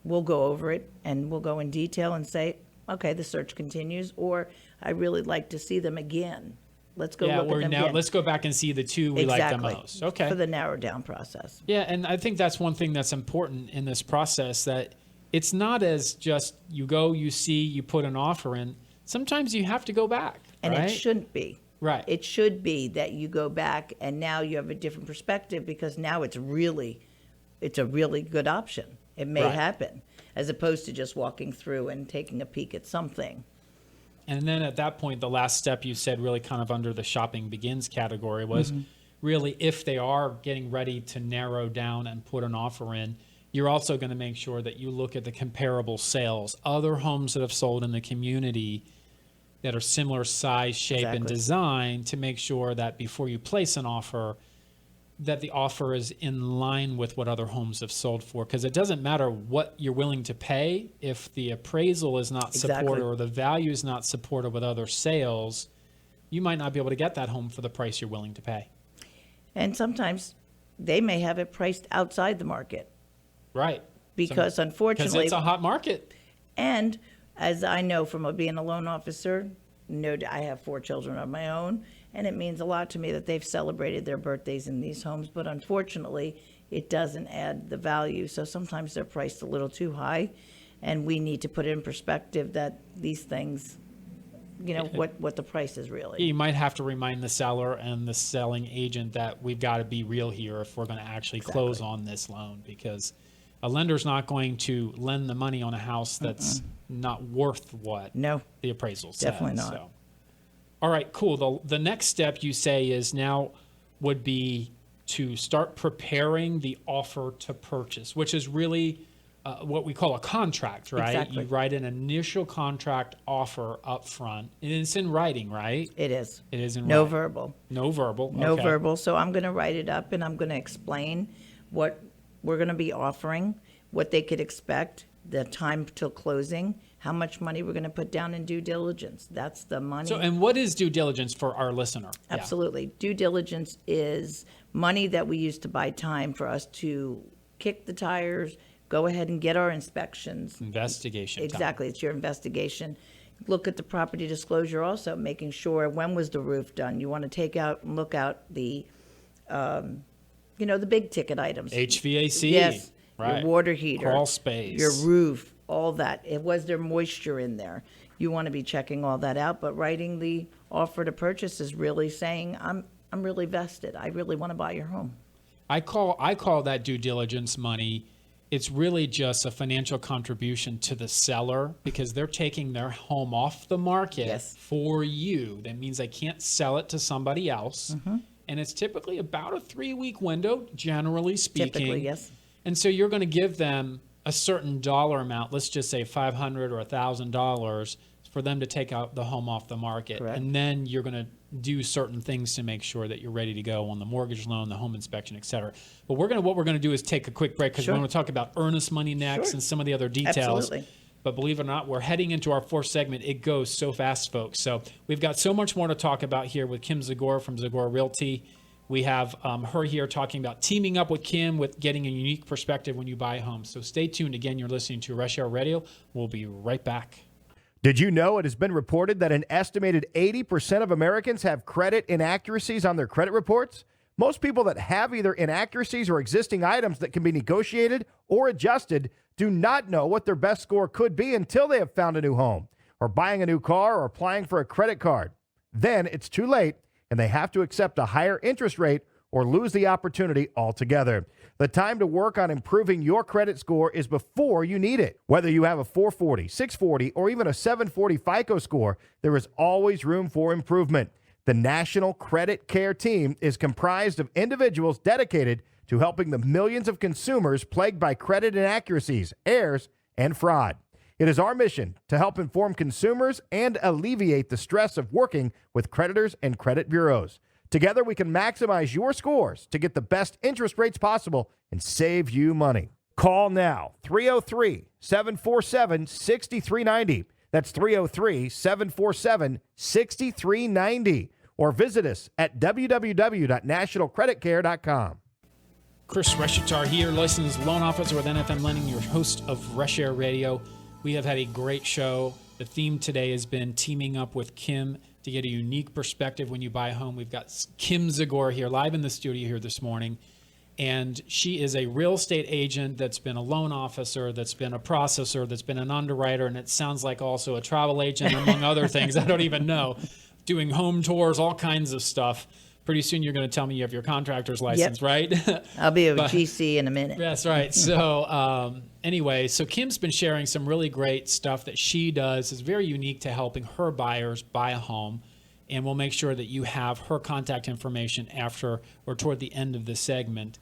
we'll go over it and we'll go in detail and say, okay, the search continues, or I really like to see them again. Let's go look at them again. Let's go back and see the 2 we like the most. Okay. For the narrowed down process. Yeah, and I think that's one thing that's important in this process, that it's not as just you go, you see, you put an offer in. Sometimes you have to go back, And right? it shouldn't be. Right. It should be that you go back and now you have a different perspective, because now it's a really good option. It may Right. happen, as opposed to just walking through and taking a peek at something. And then at that point, the last step you said, really kind of under the shopping begins category, was really if they are getting ready to narrow down and put an offer in, you're also going to make sure that you look at the comparable sales, other homes that have sold in the community that are similar size, shape, and Exactly. design, to make sure that before you place an offer, that the offer is in line with what other homes have sold for. Because it doesn't matter what you're willing to pay if the appraisal is not Exactly. supported or the value is not supported with other sales. You might not be able to get that home for the price you're willing to pay. And sometimes they may have it priced outside the market, Right. because Because unfortunately, it's a hot market. and as I know from being a loan officer, I have 4 children of my own, and it means a lot to me that they've celebrated their birthdays in these homes, but unfortunately, it doesn't add the value. So sometimes they're priced a little too high, and we need to put it in perspective that these things, what the price is really. You might have to remind the seller and the selling agent that we've got to be real here if we're going to actually close on this loan, because a lender's not going to lend the money on a house that's not worth what No, the appraisal says. Definitely not. So. All right, cool. The next step you say is now would be to start preparing the offer to purchase, which is really what we call a contract, right? Exactly. You write an initial contract offer up front, and it's in writing, right? it is. It is in No writing. verbal. No verbal. No okay. verbal. So I'm going to write it up and I'm going to explain what we're going to be offering, what they could expect, the time till closing, how much money we're going to put down in due diligence. That's the money. So, and what is due diligence for our listener? Yeah. Absolutely. Due diligence is money that we use to buy time for us to kick the tires, go ahead and get our inspections. Investigation. time. Exactly. It's your investigation. Look at the property disclosure also, making sure when was the roof done. You want to take out and look out the, the big ticket items. HVAC. Yes. Right. Your water heater. Crawl space. Your roof, all that. Was there moisture in there? You want to be checking all that out, but writing the offer to purchase is really saying, I'm really vested. I really want to buy your home. I call that due diligence money. It's really just a financial contribution to the seller, because they're taking their home off the market Yes. for you. That means they can't sell it to somebody else. Mm-hmm. And it's typically about a 3-week window, generally speaking. Typically, yes. And so you're going to give them a certain dollar amount, let's just say $500 or $1,000, for them to take out the home off the market. Correct. And then you're going to do certain things to make sure that you're ready to go on the mortgage loan, the home inspection, et cetera. But what we're going to do is take a quick break, because Sure. we're going to talk about earnest money next Sure. and some of the other details. Absolutely. But believe it or not, we're heading into our 4th segment. It goes so fast, folks. So we've got so much more to talk about here with Kim Zagora from Zagora Realty. We have her here talking about teaming up with Kim with getting a unique perspective when you buy a home. So stay tuned. Again, you're listening to Reshair Radio. We'll be right back. Did you know it has been reported that an estimated 80% of Americans have credit inaccuracies on their credit reports? Most people that have either inaccuracies or existing items that can be negotiated or adjusted do not know what their best score could be until they have found a new home, or buying a new car, or applying for a credit card. Then it's too late, and they have to accept a higher interest rate or lose the opportunity altogether. The time to work on improving your credit score is before you need it. Whether you have a 440, 640, or even a 740 FICO score, there is always room for improvement. The National Credit Care Team is comprised of individuals dedicated to helping the millions of consumers plagued by credit inaccuracies, errors, and fraud. It is our mission to help inform consumers and alleviate the stress of working with creditors and credit bureaus. Together, we can maximize your scores to get the best interest rates possible and save you money. Call now, 303-747-6390. That's 303-747-6390. Or visit us at www.nationalcreditcare.com. Chris Reshatar here, licensed loan officer with NFM Lending, your host of Reshair Radio. We have had a great show. The theme today has been teaming up with Kim to get a unique perspective when you buy a home. We've got Kim Zagora here live in the studio here this morning. And she is a real estate agent that's been a loan officer, that's been a processor, that's been an underwriter, and it sounds like also a travel agent, among other things. I don't even know. Doing home tours, all kinds of stuff. Pretty soon you're going to tell me you have your contractor's license, right? I'll be a GC in a minute. That's right. So anyway, so Kim's been sharing some really great stuff that she does. Is very unique to helping her buyers buy a home. And we'll make sure that you have her contact information after or toward the end of the segment.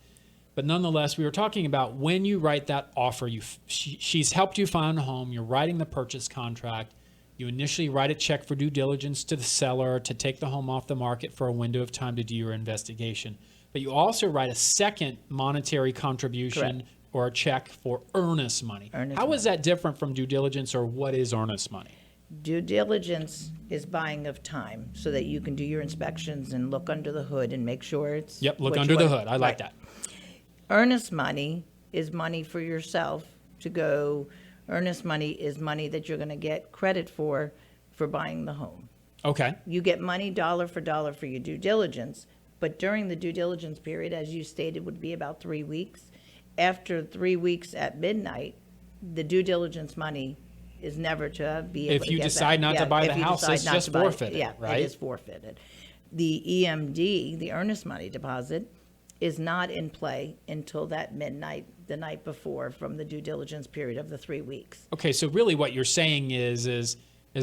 But nonetheless, we were talking about when you write that offer, she's helped you find a home, you're writing the purchase contract. You initially write a check for due diligence to the seller to take the home off the market for a window of time to do your investigation. But you also write a second monetary contribution or a check for earnest money. How is that different from due diligence, or what is earnest money? Due diligence is buying of time so that you can do your inspections and look under the hood and make sure it's... Yep, look under the hood. I like that. Earnest money is money for yourself to go... Earnest money is money that you're going to get credit for buying the home. Okay. You get money dollar for your due diligence, but during the due diligence period, as you stated, would be about 3 weeks. After 3 weeks at midnight, the due diligence money is never to be able if to you get decide back. not to buy the house, it's just forfeited, right? It is forfeited. The EMD, the earnest money deposit, is not in play until that midnight, the night before, from the due diligence period of the 3 weeks. Okay, so really what you're saying is as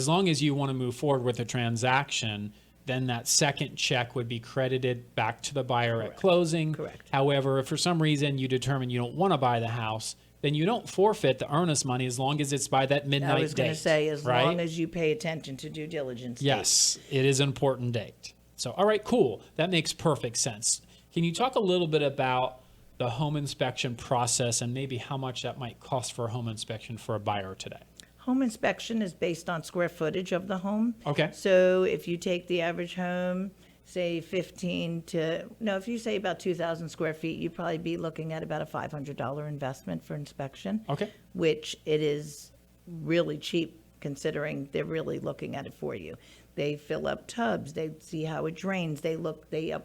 long as you want to move forward with a transaction, then that second check would be credited back to the buyer at closing. Correct. However, if for some reason you determine you don't want to buy the house, then you don't forfeit the earnest money as long as it's by that midnight date. I was going to say, as right? long as you pay attention to due diligence. Yes, it is an important date. So, all right, cool. That makes perfect sense. Can you talk a little bit about the home inspection process and maybe how much that might cost for a home inspection for a buyer today? Home inspection is based on square footage of the home. Okay. So if you take the average home, say if you say about 2,000 square feet, you'd probably be looking at about a $500 investment for inspection. Okay. Which it is really cheap considering they're really looking at it for you. They fill up tubs, they see how it drains, they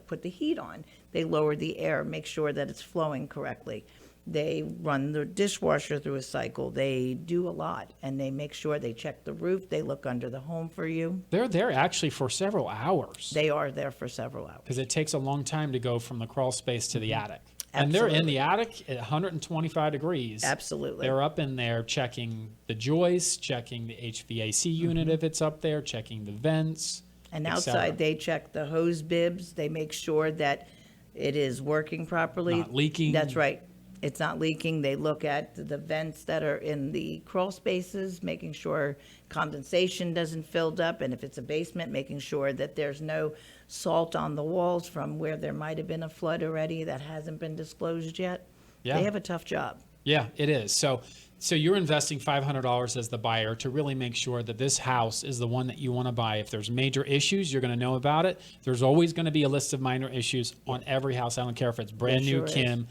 put the heat on, they lower the air, make sure that it's flowing correctly. They run the dishwasher through a cycle. They do a lot, and they make sure they check the roof, they look under the home for you. They're there actually for several hours. They are there for several hours. Because it takes a long time to go from the crawl space to the attic. Absolutely. And they're in the attic at 125 degrees. Absolutely. They're up in there checking the joists, checking the HVAC unit if it's up there, checking the vents. And outside, they check the hose bibs. They make sure that it is working properly. Not leaking. That's right. It's not leaking. They look at the vents that are in the crawl spaces, making sure condensation doesn't fill up. And if it's a basement, making sure that there's no salt on the walls from where there might have been a flood already that hasn't been disclosed yet. Yeah. They have a tough job. Yeah, it is. So you're investing $500 as the buyer to really make sure that this house is the one that you want to buy. If there's major issues, you're going to know about it. There's always going to be a list of minor issues on every house. I don't care if it's brand new, Kim.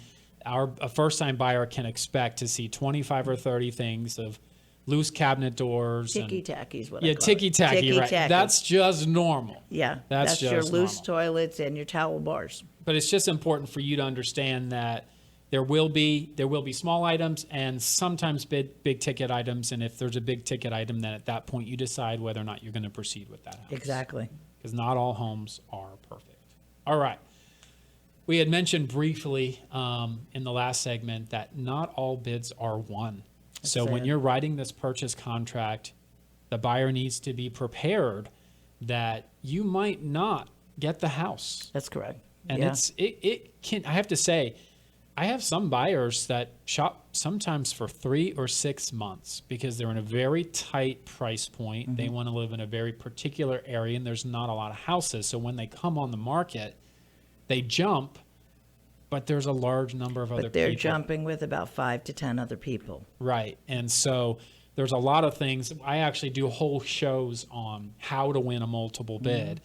A first-time buyer can expect to see 25 or 30 things of loose cabinet doors. Ticky-tacky is what I call it. Yeah, ticky-tacky, right. Ticky-tacky. That's just normal. Yeah, That's your just loose normal. toilets and your towel bars. But it's just important for you to understand that there will be small items and sometimes big ticket items. And if there's a big ticket item, then at that point you decide whether or not you're going to proceed with that house. Exactly. Because not all homes are perfect. All right. We had mentioned briefly in the last segment that not all bids are won. So when you're writing this purchase contract, the buyer needs to be prepared that you might not get the house. That's correct. And it can, I have to say, I have some buyers that shop sometimes for 3 or 6 months because they're in a very tight price point. They want to live in a very particular area and there's not a lot of houses. So when they come on the market, they jump but there's a large number of other But they're people. jumping with about 5 to 10 other people. Right. And so there's a lot of things. I actually do whole shows on how to win a multiple bid,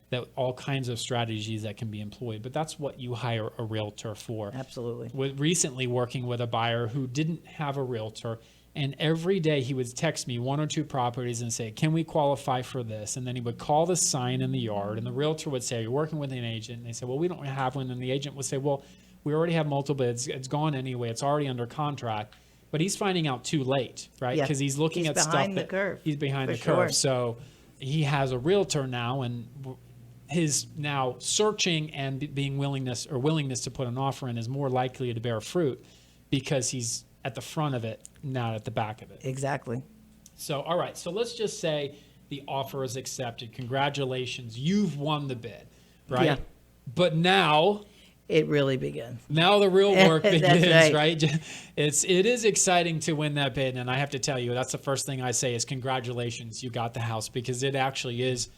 that all kinds of strategies that can be employed. But that's what you hire a realtor for. Absolutely. Recently working with a buyer who didn't have a realtor, and every day he would text me 1 or 2 properties and say, can we qualify for this? And then he would call the sign in the yard, and the realtor would say, are you working with an agent? And they said, well, we don't have one. And the agent would say, well, we already have multiple bids. It's gone anyway. It's already under contract. But he's finding out too late, right? Yeah. Because he's looking He's at stuff behind the that curve, he's behind for the curve. sure. So he has a realtor now, and his now searching and willingness to put an offer in is more likely to bear fruit because he's at the front of it, not at the back of it. Exactly. So, all right. So let's just say the offer is accepted. Congratulations. You've won the bid, right? Yeah. But now It really begins. Now the real work That's begins, right. right? It is exciting to win that bid, and I have to tell you, that's the first thing I say is congratulations, you got the house, because it actually is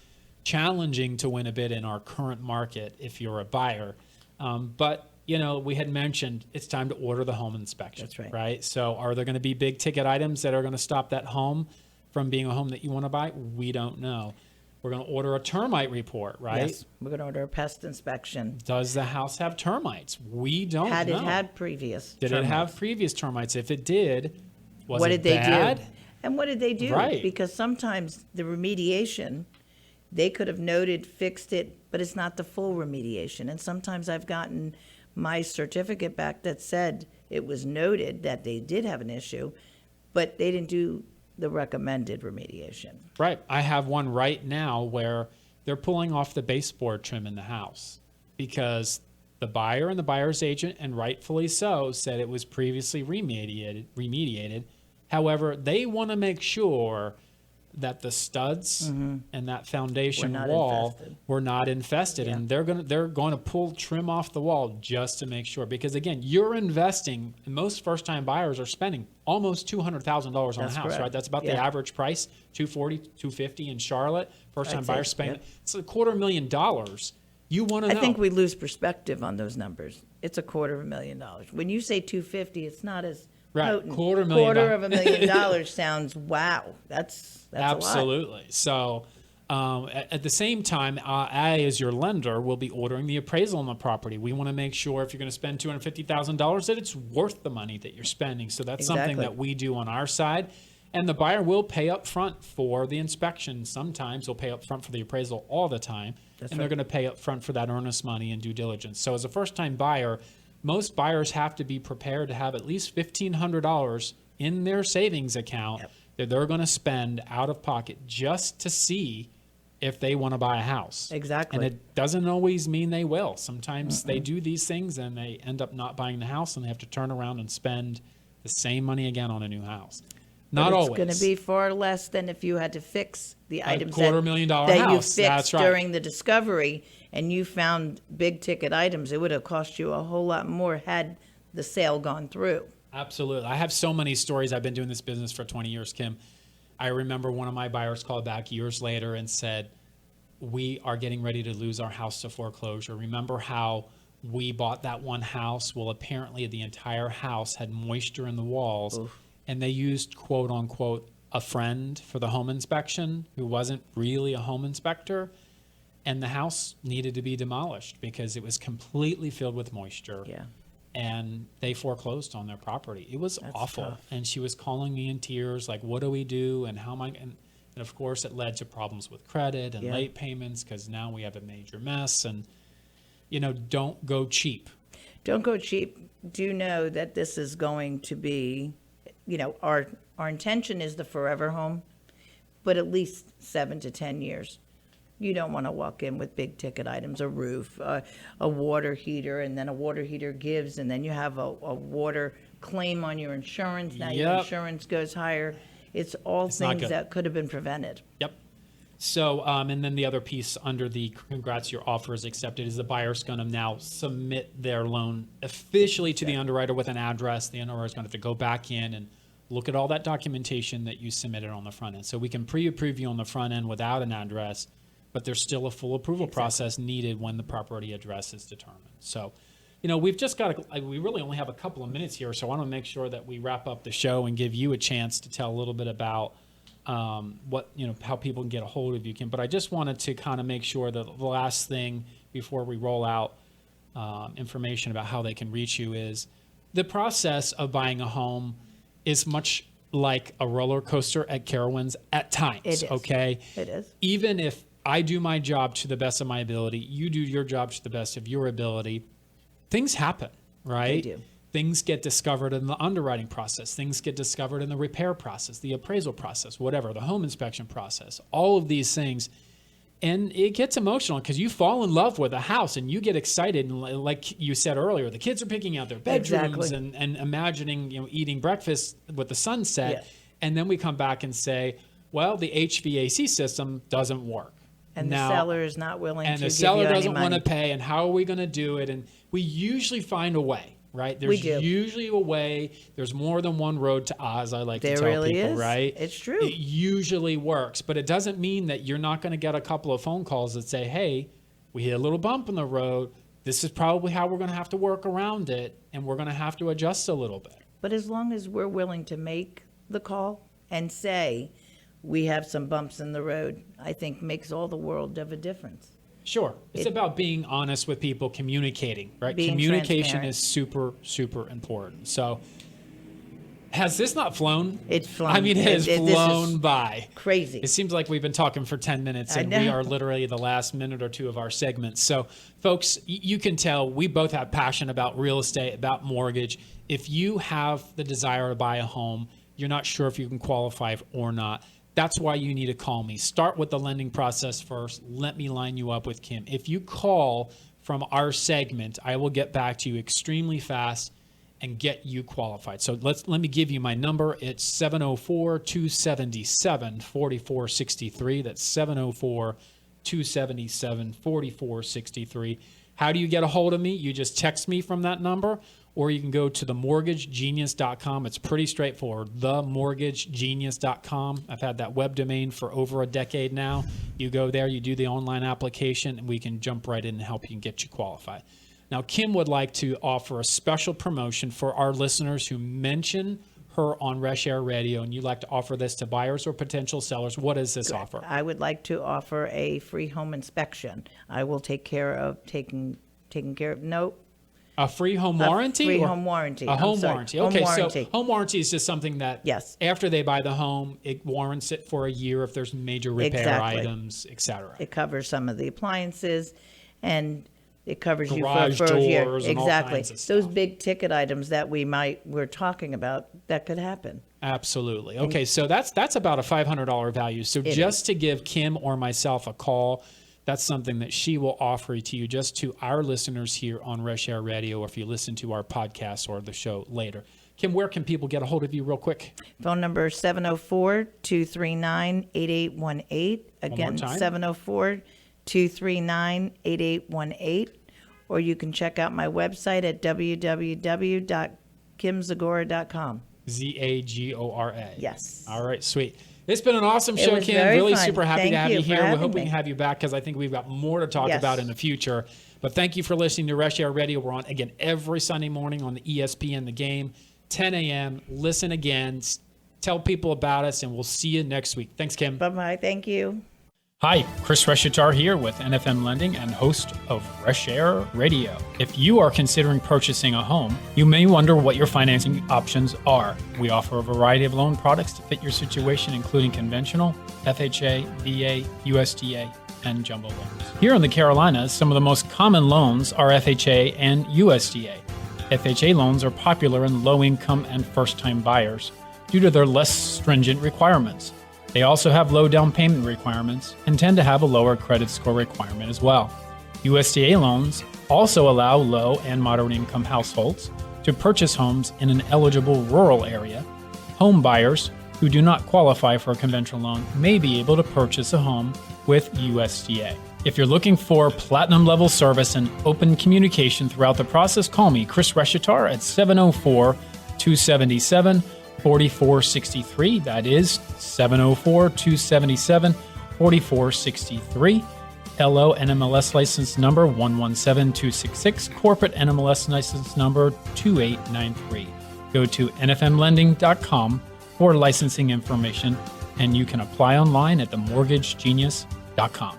challenging to win a bid in our current market if you're a buyer. But we had mentioned it's time to order the home inspection. That's right. Right? So are there going to be big ticket items that are going to stop that home from being a home that you want to buy? We don't know. We're going to order a termite report, right? Yes, we're going to order a pest inspection. Does the house have termites? We don't know. Had it had previous Did it have termites? previous termites? If it did, was What it did they bad? do? And what did they do? Right. Because sometimes the remediation, they could have noted, fixed it, but it's not the full remediation. And sometimes I've gotten my certificate back that said it was noted that they did have an issue, but they didn't do the recommended remediation. Right. I have one right now where they're pulling off the baseboard trim in the house because the buyer and the buyer's agent, and rightfully so, said it was previously remediated. However, they want to make sure that the studs and that foundation Were not wall infested. were not infested, Yeah. and they're going to pull trim off the wall just to make sure. Because again, you're investing. Most first-time buyers are spending almost $200,000 on That's a house, correct. right? That's about the Yeah. average price, $240,000, $250,000 in Charlotte. First-time I'd say, buyers spending yep. it's $250,000. You want to I know? think we lose perspective on those numbers. It's $250,000. When you say 250, it's not as Right, potent. $250,000. Sounds wow. That's a lot. Absolutely. So at the same time, I, as your lender, will be ordering the appraisal on the property. We want to make sure if you're going to spend $250,000 that it's worth the money that you're spending. So that's something Exactly. that we do on our side. And the buyer will pay up front for the inspection. Sometimes they'll pay up front for the appraisal all the time. That's and they're right. going to pay up front for that earnest money and due diligence. So as a first-time buyer, most buyers have to be prepared to have at least $1,500 in their savings account Yep. that they're going to spend out of pocket just to see if they want to buy a house. Exactly. And it doesn't always mean they will. Sometimes they do these things and they end up not buying the house and they have to turn around and spend the same money again on a new house. Not But always. it's going to be far less than if you had to fix the items $250,000 that you house. fixed That's right. during the discovery, and you found big ticket items. It would have cost you a whole lot more had the sale gone through. Absolutely. I have so many stories. I've been doing this business for 20 years, Kim. I remember one of my buyers called back years later and said, we are getting ready to lose our house to foreclosure. Remember how we bought that one house? Well, apparently the entire house had moisture in the walls, and they used, quote unquote, a friend for the home inspection who wasn't really a home inspector. And the house needed to be demolished because it was completely filled with moisture. Yeah. And they foreclosed on their property. It was awful. tough. And she was calling me in tears, like, what do we do? And how am I? And of course, it led to problems with credit and Yeah. late payments because now we have a major mess. And, don't go cheap. Don't go cheap. Do know that this is going to be, our intention is the forever home, but at least 7 to 10 years. You don't want to walk in with big ticket items, a roof, a water heater, and then a water heater gives, and then you have a water claim on your insurance. Now your Yep. insurance goes higher. It's all not things good. that could have been prevented. Yep. So, and then the other piece under the congrats, your offer is accepted is the buyer's going to now submit their loan officially to the underwriter with an address. The underwriter is going to have to go back in and look at all that documentation that you submitted on the front end. So we can pre-approve you on the front end without an address, but there's still a full approval process needed when the property address is determined. So we've just got we really only have a couple of minutes here, so I want to make sure that we wrap up the show and give you a chance to tell a little bit about how people can get a hold of you, Kim. But I just wanted to kind of make sure that the last thing before we roll out information about how they can reach you is the process of buying a home is much like a roller coaster at Carowinds at times. It is. Okay? It is. Even if I do my job to the best of my ability, you do your job to the best of your ability, things happen, right? They do. Things get discovered in the underwriting process. Things get discovered in the repair process, the appraisal process, whatever, the home inspection process, all of these things. And it gets emotional because you fall in love with a house and you get excited. And like you said earlier, the kids are picking out their bedrooms and imagining, eating breakfast with the sunset. Yeah. And then we come back and say, well, the HVAC system doesn't work. And the seller is not willing to give you any money. And the seller doesn't want to pay. And how are we going to do it? And we usually find a way. Right? There's usually a way. There's more than one road to Oz, I like to tell really people, is. right? It's true. It usually works, but it doesn't mean that you're not going to get a couple of phone calls that say, hey, we hit a little bump in the road. This is probably how we're going to have to work around it, and we're going to have to adjust a little bit. But as long as we're willing to make the call and say, we have some bumps in the road, I think makes all the world of a difference. Sure. It's about being honest with people, communicating, right? Being Communication is super, super important. So has this not flown? It's flown. I mean, it has flown by. Crazy. It seems like we've been talking for 10 minutes and we are literally the last minute or two of our segment. So folks, you can tell we both have passion about real estate, about mortgage. If you have the desire to buy a home, you're not sure if you can qualify or not. That's why you need to call me. Start with the lending process first. Let me line you up with Kim. If you call from our segment, I will get back to you extremely fast and get you qualified. So let me give you my number. It's 704-277-4463. That's 704-277-4463. How do you get a hold of me? You just text me from that number, or you can go to themortgagegenius.com. It's pretty straightforward, themortgagegenius.com. I've had that web domain for over a decade now. You go there, you do the online application, and we can jump right in and help you and get you qualified. Now, Kim would like to offer a special promotion for our listeners who mention her on Reshair Radio, and you'd like to offer this to buyers or potential sellers. What is this offer? I would like to offer a free home inspection. I will take care of taking care of, a free home warranty? Free home warranty. A home warranty. Okay, so home warranty is just something that after they buy the home, it warrants it for a year if there's major repair items, et cetera. It covers some of the appliances, and it covers garage you for a year. Doors and exactly. all kinds of Those stuff. big ticket items that we're talking about, that could happen. Absolutely. Okay, so that's about a $500 value. So just to give Kim or myself a call, that's something that she will offer to you, just to our listeners here on Reshair Radio, or if you listen to our podcast or the show later. Kim, where can people get a hold of you real quick? Phone number 704-239-8818. Again, 704-239-8818. Or you can check out my website at www.kimzagora.com. Zagora. Yes. All right, sweet. It's been an awesome show, was Kim. very Really fun. super happy Thank to have you you for here. We having hope we me. can have you back because I think we've got more to talk about in the future. But thank you for listening to Reshair Radio. We're on again every Sunday morning on the ESPN The Game, 10 a.m. Listen again. Tell people about us, and we'll see you next week. Thanks, Kim. Bye-bye. Thank you. Hi, Chris Reshatar here with NFM Lending and host of Reshair Radio. If you are considering purchasing a home, you may wonder what your financing options are. We offer a variety of loan products to fit your situation, including conventional, FHA, VA, USDA, and jumbo loans. Here in the Carolinas, some of the most common loans are FHA and USDA. FHA loans are popular in low-income and first-time buyers due to their less stringent requirements. They also have low down payment requirements and tend to have a lower credit score requirement as well. USDA loans also allow low and moderate income households to purchase homes in an eligible rural area. Home buyers who do not qualify for a conventional loan may be able to purchase a home with USDA. If you're looking for platinum level service and open communication throughout the process, call me, Chris Reshatar, at 704-277-4463. That is 704-277-4463. LO NMLS license number 117266, corporate NMLS license number 2893. Go to nfmlending.com for licensing information, and you can apply online at themortgagegenius.com.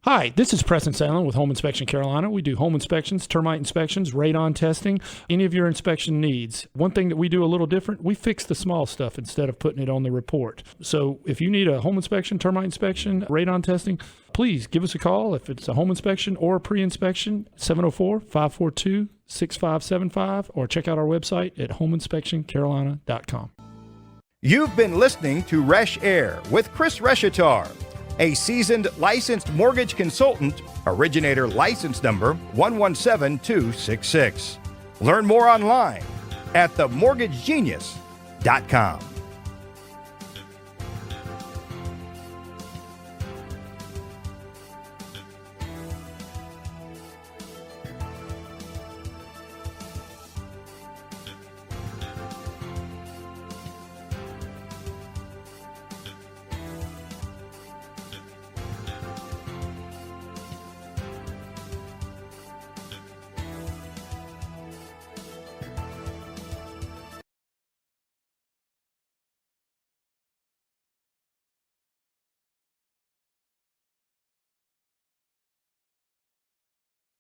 Hi, this is Preston Sandlin with Home Inspection Carolina. We do home inspections, termite inspections, radon testing, any of your inspection needs. One thing that we do a little different, we fix the small stuff instead of putting it on the report. So if you need a home inspection, termite inspection, radon testing, please give us a call. If it's a home inspection or a pre-inspection, 704-542-6575, or check out our website at homeinspectioncarolina.com. You've been listening to Reshair with Chris Reshatar, a seasoned licensed mortgage consultant, originator license number 117266. Learn more online at themortgagegenius.com.